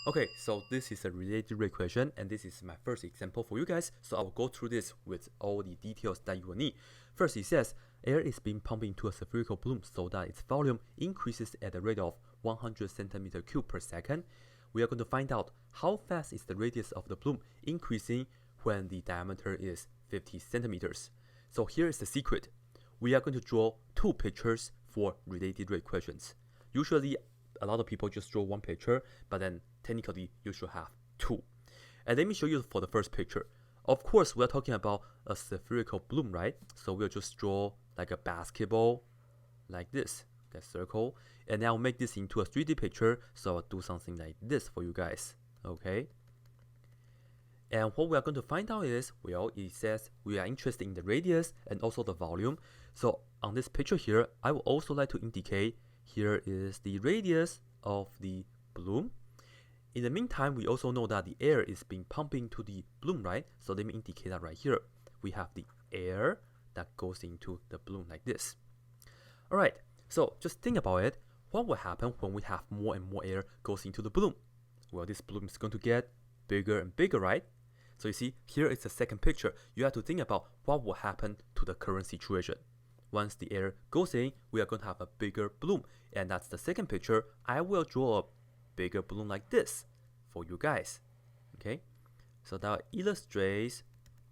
Okay, so this is a related rate question, and this is my first example for you guys. So I will go through this with all the details that you will need. First, it says air is being pumped into a spherical balloon so that its volume increases at a rate of 100 centimeter cube per second. We are going to find out how fast is the radius of the balloon increasing when the diameter is 50 centimeters. So here is the secret. We are going to draw two pictures for related rate questions. Usually, a lot of people just draw one picture, but then technically you should have two. And let me show you for the first picture. Of course, we're talking about a spherical balloon, right? So we'll just draw like a basketball, like this, that circle. And then I'll make this into a 3D picture, so I'll do something like this for you guys, okay? And what we are going to find out is, well, it says we are interested in the radius and also the volume. So on this picture here, I would also like to indicate here is the radius of the balloon. In the meantime, we also know that the air is being pumped into the balloon, right? So let me indicate that right here. We have the air that goes into the balloon like this. All right, so just think about it. What will happen when we have more and more air goes into the balloon? Well, this balloon is going to get bigger and bigger, right? So you see, here is the second picture. You have to think about what will happen to the current situation. Once the air goes in, we are going to have a bigger balloon. And that's the second picture. I will draw a bigger balloon like this for you guys. Okay? So that illustrates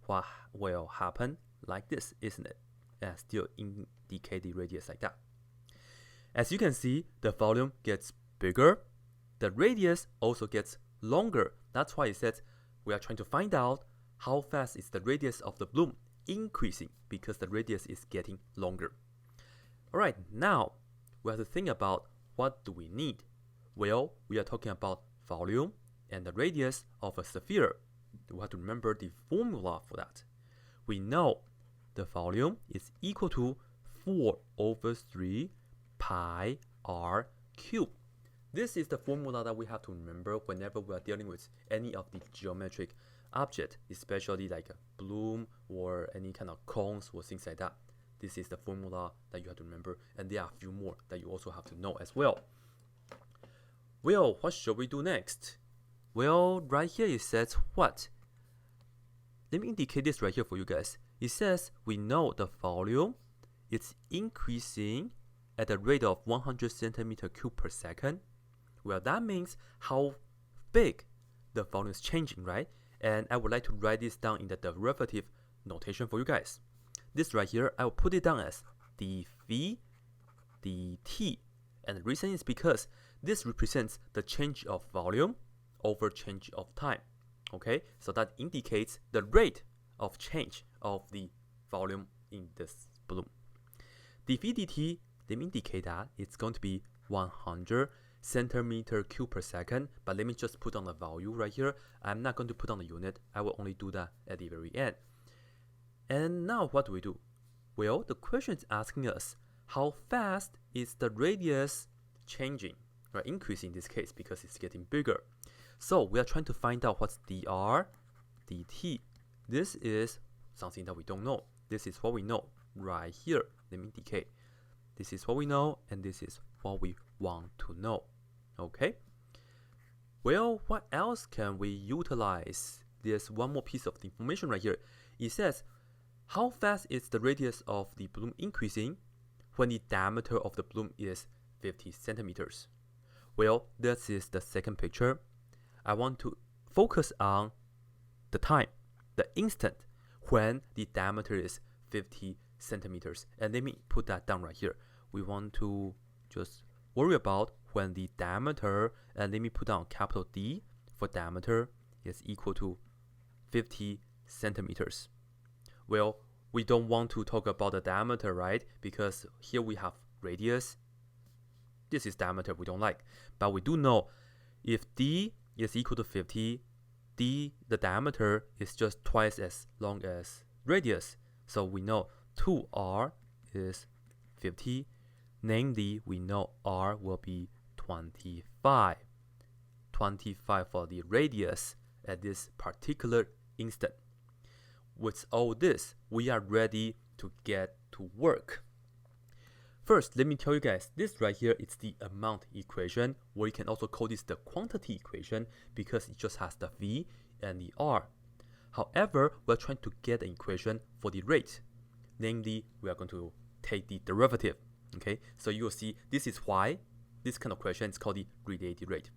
what will happen like this, isn't it? And still indicate the radius like that. As you can see, the volume gets bigger. The radius also gets longer. That's why it says we are trying to find out how fast is the radius of the balloon increasing, because the radius is getting longer. Alright, now we have to think about what do we need. Well, we are talking about volume and the radius of a sphere. We have to remember the formula for that. We know the volume is equal to 4 over 3 pi r cubed. This is the formula that we have to remember whenever we are dealing with any of the geometric object, especially like a balloon or any kind of cones or things like that. This is the formula that you have to remember, and there are a few more that you also have to know as well. Well, what shall we do next? Well, right here it says what? Let me indicate this right here for you guys. It says we know the volume is increasing at a rate of 100 centimeter cube per second. Well, that means how big the volume is changing, right? And I would like to write this down in the derivative notation for you guys. This right here, I will put it down as dv dt. And the reason is because this represents the change of volume over change of time. Okay, so that indicates the rate of change of the volume in this balloon. dv dt, let me indicate that it's going to be 100 centimeter cube per second, but let me just put on the value right here. I'm not going to put on the unit. I will only do that at the very end. And now what do we do? Well, the question is asking us how fast is the radius changing, right? Increasing in this case because it's getting bigger. So we are trying to find out what's dr dt. This is something that we don't know. This is what we know right here. Let me indicate. This is what we know, and this is what we want to know. Okay? Well, what else can we utilize? There's one more piece of information right here. It says, how fast is the radius of the balloon increasing when the diameter of the balloon is 50 centimeters? Well, this is the second picture. I want to focus on the time, the instant when the diameter is 50 centimeters. And let me put that down right here. We want to just worry about when the diameter, and let me put down capital D for diameter, is equal to 50 centimeters. Well, we don't want to talk about the diameter, right? Because here we have radius. This is diameter we don't like. But we do know if D is equal to 50, the diameter is just twice as long as radius. So we know 2r is 50. Namely, we know r will be 25. 25 for the radius at this particular instant. With all this, we are ready to get to work. First, let me tell you guys, this right here is the amount equation, or you can also call this the quantity equation because it just has the v and the r. However, we're trying to get an equation for the rate. Namely, we are going to take the derivative. Okay, so you will see this is why this kind of question is called the related rate.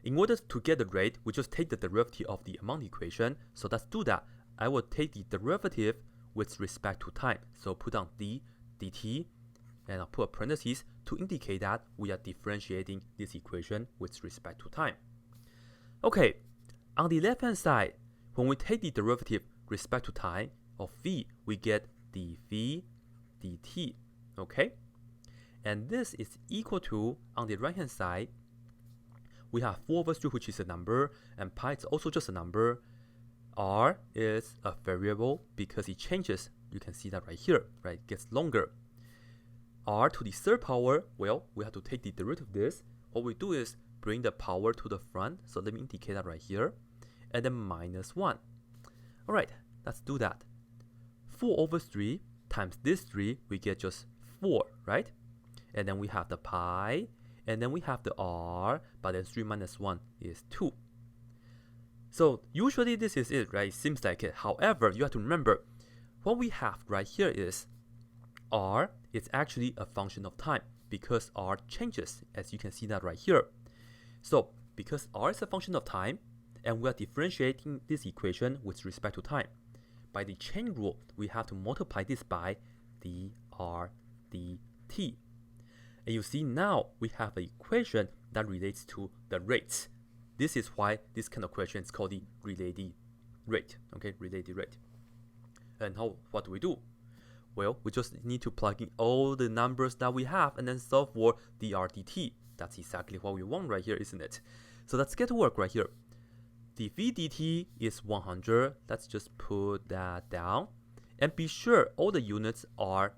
In order to get the rate, we just take the derivative of the amount equation. So let's do that. I will take the derivative with respect to time. So put down d dt, and I'll put a parentheses to indicate that we are differentiating this equation with respect to time. Okay, on the left hand side, when we take the derivative respect to time of v, we get dv dt. Okay, and this is equal to, on the right hand side, we have 4/3, which is a number, and pi is also just a number. R is a variable because it changes. You can see that right here, right? It gets longer. R to the third power, well, we have to take the derivative of this. What we do is bring the power to the front. So let me indicate that right here. And then minus 1. All right, let's do that. 4/3 times this 3, we get just 4, right? And then we have the pi, and then we have the r, but then 3 minus 1 is 2. So usually this is it, right? It seems like it. However, you have to remember, what we have right here is r is actually a function of time because r changes, as you can see that right here. So because r is a function of time, and we are differentiating this equation with respect to time, by the chain rule, we have to multiply this by dr dt. And you see now we have an equation that relates to the rates. This is why this kind of question is called the related rate. Okay, related rate. And what do we do? Well, we just need to plug in all the numbers that we have and then solve for dr dt. That's exactly what we want right here, isn't it? So let's get to work right here. dv dt is 100. Let's just put that down. And be sure all the units are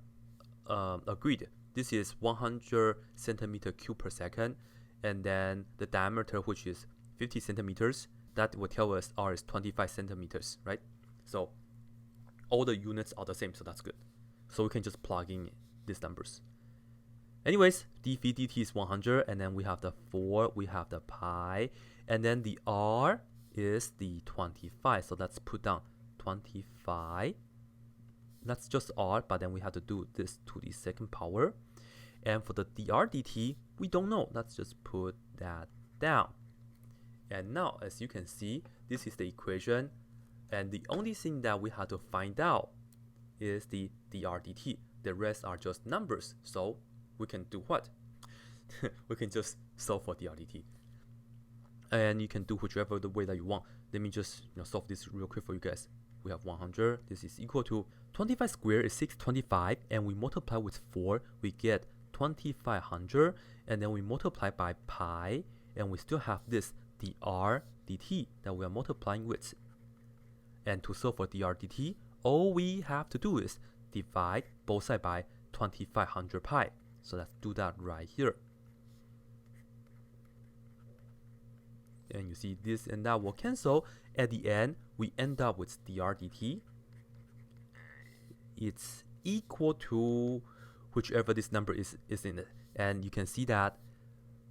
agreed. This is 100 centimeter cube per second. And then the diameter, which is 50 centimeters, that will tell us r is 25 centimeters, right? So all the units are the same, so that's good. So we can just plug in these numbers. Anyways, dv dt is 100, and then we have the 4, we have the pi, and then the r is the 25. So let's put down 25. That's just r, but then we have to do this to the second power. And for the dr dt, we don't know. Let's just put that down. And now, as you can see, this is the equation. And the only thing that we have to find out is the dr dt. The rest are just numbers. So we can do what? We can just solve for dr dt. And you can do whichever the way that you want. Let me just solve this real quick for you guys. We have 100. This is equal to 25 squared is 625. And we multiply with 4. We get 2500. And then we multiply by pi. And we still have this dr dt that we are multiplying with. And to solve for dr dt, all we have to do is divide both sides by 2500 pi. So let's do that right here. And you see this and that will cancel. At the end, we end up with dr dt. It's equal to whichever this number is in it. And you can see that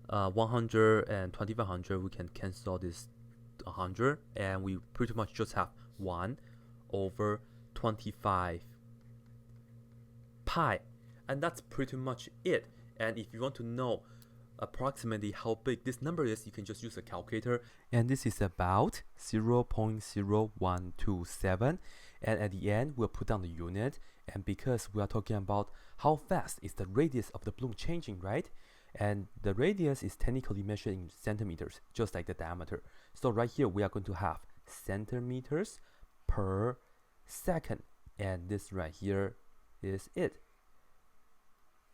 100 and 2500, we can cancel this 100. And we pretty much just have 1 over 25 pi. And that's pretty much it. And if you want to know approximately how big this number is, you can just use a calculator. And this is about 0.0127. And at the end, we'll put down the unit. And because we are talking about how fast is the radius of the balloon changing, right? And the radius is technically measured in centimeters, just like the diameter. So right here, we are going to have centimeters per second. And this right here is it.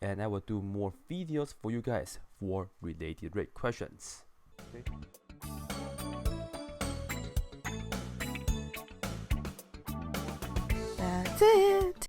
And I will do more videos for you guys for related rate questions. Okay. That's it.